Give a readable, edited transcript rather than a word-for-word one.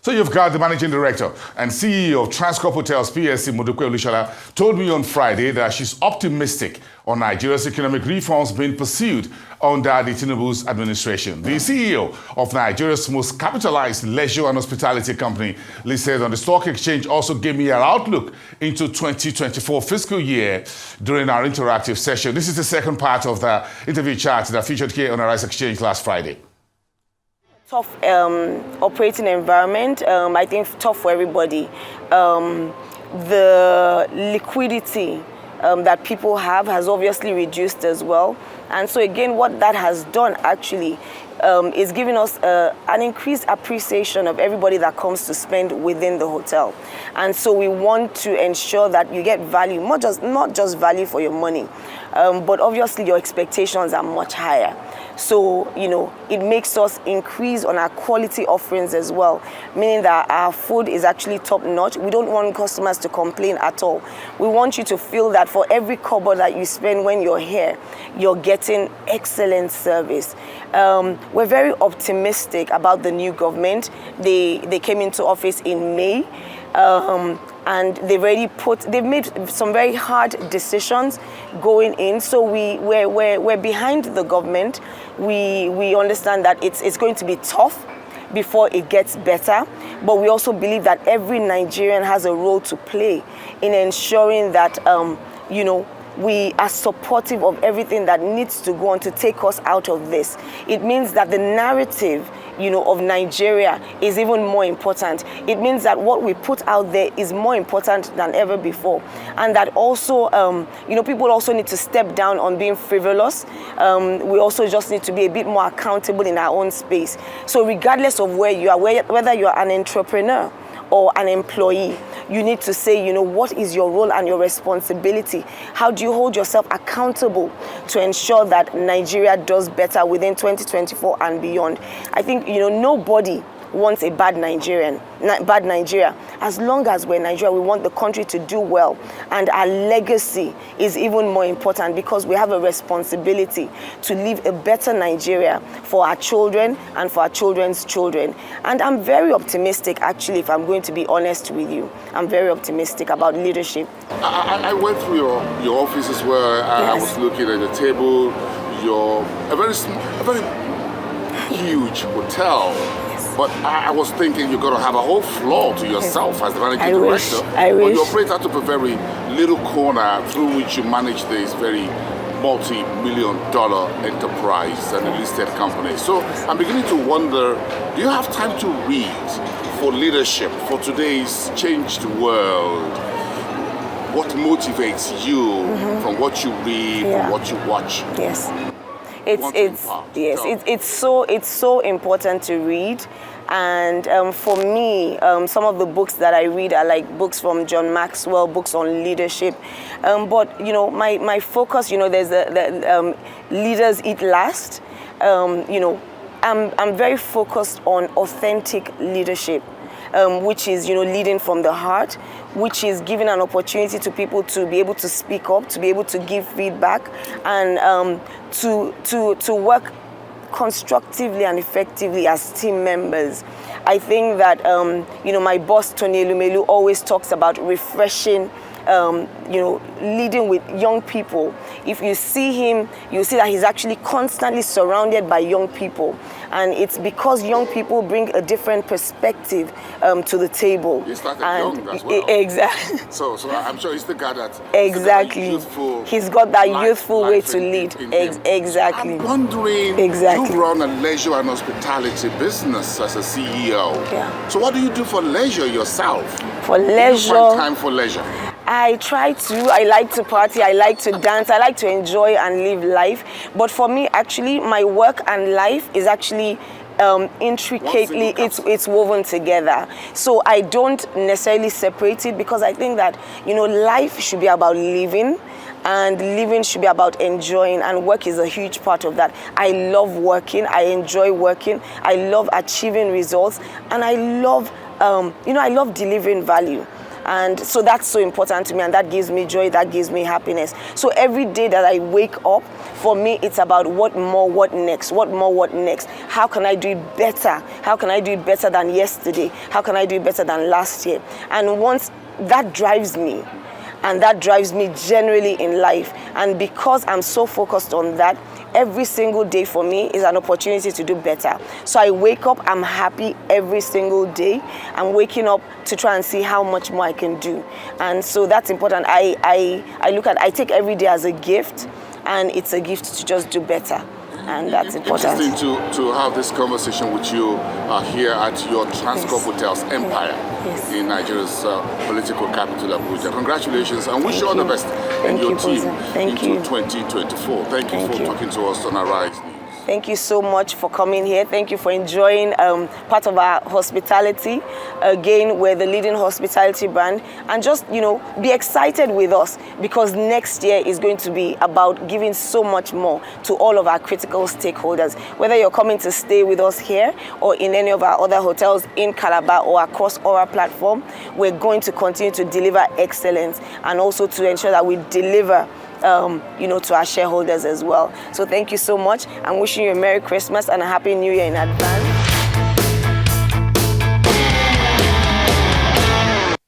So you've got the managing director and CEO of Transcorp Hotels PLC, Modupe Olushola, told me on Friday that she's optimistic on Nigeria's economic reforms being pursued under the Tinubu's administration. The CEO of Nigeria's most capitalized leisure and hospitality company listed on the stock exchange also gave me an outlook into 2024 fiscal year during our interactive session. This is the second part of the interview chat that featured here on our Rice Exchange last Friday. Tough operating environment, I think tough for everybody. The liquidity that people have has obviously reduced as well. And so again, what that has done actually is giving us an increased appreciation of everybody that comes to spend within the hotel. And so we want to ensure that you get value, not just value for your money, but obviously your expectations are much higher. So, it makes us increase on our quality offerings as well, meaning that our food is actually top notch. We don't want customers to complain at all. We want you to feel that for every kobo that you spend when you're here, you're getting excellent service. We're very optimistic about the new government. They came into office in May. And they've made some very hard decisions going in. So we're behind the government. We understand that it's going to be tough before it gets better. But we also believe that every Nigerian has a role to play in ensuring that, we are supportive of everything that needs to go on to take us out of this. It means that the narrative, of Nigeria is even more important. It means that what we put out there is more important than ever before. And that also, people also need to step down on being frivolous. We also just need to be a bit more accountable in our own space. So regardless of where you are, whether you're an entrepreneur or an employee, you need to say, what is your role and your responsibility? How do you hold yourself accountable to ensure that Nigeria does better within 2024 and beyond? I think, nobody wants a bad Nigeria. As long as we're Nigeria, we want the country to do well. And our legacy is even more important because we have a responsibility to leave a better Nigeria for our children and for our children's children. And I'm very optimistic, actually, if I'm going to be honest with you. I'm very optimistic about leadership. I went through your office as well. Yes. I was looking at the table. A very huge hotel. But I was thinking you're going to have a whole floor to yourself as the managing director. I wish. But you operate out of a very little corner through which you manage this very multi-million-dollar enterprise and a listed company. So I'm beginning to wonder, do you have time to read for leadership, for today's changed world? What motivates you from what you read, from what you watch? Yes. It's so important to read, and for me, some of the books that I read are like books from John Maxwell, books on leadership. But my focus, there's the leaders eat last. I'm very focused on authentic leadership. Which is, leading from the heart, which is giving an opportunity to people to be able to speak up, to be able to give feedback, and to work constructively and effectively as team members. I think that, my boss, Tony Elumelu, always talks about refreshing, leading with young people. If you see him, you see that he's actually constantly surrounded by young people. And it's because young people bring a different perspective to the table. He started young as well. Exactly. So I'm sure he's the guy that... Exactly. He's got that youthful way to lead. Exactly. I'm wondering, you run a leisure and hospitality business as a CEO. Yeah. So what do you do for leisure yourself? For leisure... Do you find time for leisure? I try to. I like to party. I like to dance. I like to enjoy and live life. But for me, actually, my work and life is actually intricately, it's woven together. So I don't necessarily separate it because I think that, life should be about living and living should be about enjoying, and work is a huge part of that. I love working. I enjoy working. I love achieving results, and I love, I love delivering value. And so that's so important to me, and that gives me joy, that gives me happiness. So every day that I wake up, for me, it's about what more, what next, what more, what next. How can I do it better? How can I do it better than yesterday? How can I do it better than last year? And once that drives me, and that drives me generally in life. And because I'm so focused on that, every single day for me is an opportunity to do better. So I wake up, I'm happy every single day. I'm waking up to try and see how much more I can do. And so that's important. I take every day as a gift, and it's a gift to just do better. And that's important. Interesting to have this conversation with you here at your Transcorp Hotels Empire in Nigeria's political capital, Abuja. Congratulations, and wish you all the best in your team into 2024. Thank you for talking to us on Arise News. Thank you so much for coming here. Thank you for enjoying part of our hospitality. Again, we're the leading hospitality brand. And just, be excited with us, because next year is going to be about giving so much more to all of our critical stakeholders. Whether you're coming to stay with us here or in any of our other hotels in Calabar or across our platform, we're going to continue to deliver excellence, and also to ensure that we deliver to our shareholders as well. So thank you so much. I'm wishing you a Merry Christmas and a Happy New Year in advance.